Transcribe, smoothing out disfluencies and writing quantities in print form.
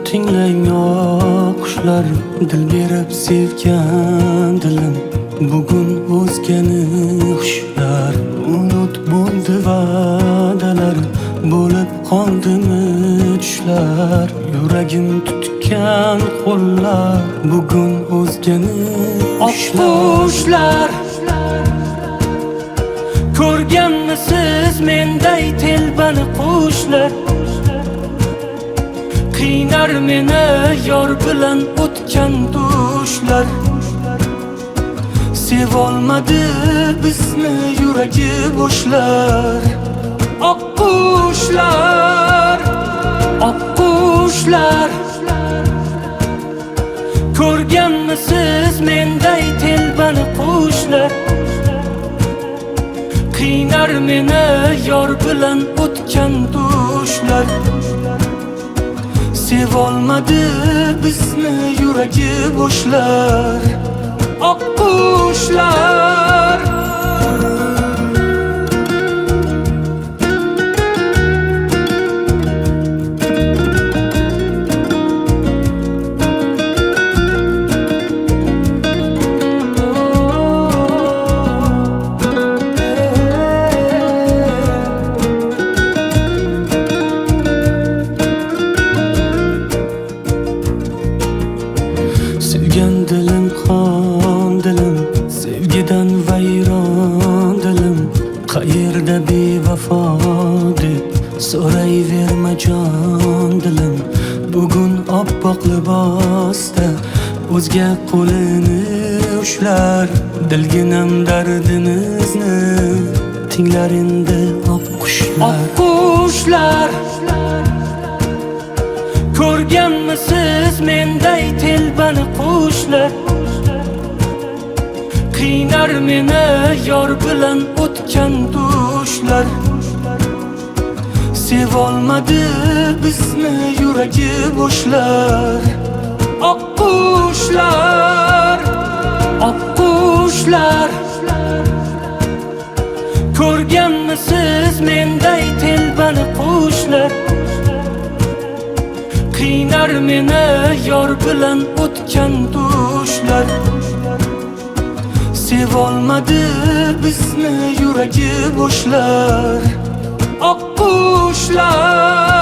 tinglang qushlar, dil berib sevgan dilim bugun o'zgani hushlar. Unut bo'ldi va'dalar, bo'lib qoldimi tushlar. Yuragim tutgan qo'llar bugun o'zgani hushlar. Ko'rganmisiz menday telbani qushlar? Qiynar meni yor bilan o'tgan dushlar. Sevolmadi bizni yuragi bo'shlar. Oq qushlar, oq qushlar. Ko'rganmisiz menday telbani qushlar? Qiynar meni yor bilan o'tgan dushlar. Sevolmadi bizni yuragi bo'shlar. Oq qushlar. Sevgan dilim qon dilim, sevgidan vayron dilim. Qayerda bevafo deb so'rayverma jon dilim. Bugun oppoq libosda o'zga qo'lini ushlar. Dilginam dardimizni tinglar endi oq qushlar. Oq qushlar. Ko'rganmisiz menday telbani qushlar? Qiynar meni yor bilan o'tgan dushlar. Sevolmadi bizni yuragi bo'shlar. Oq qushlar, oq qushlar. Ko'rganmisiz menday telbani qushlar? Qiynar meni yor bilan o'tgan dushlar. Sevolmadi bizni yuragi bo'shlar. Oq qushlar.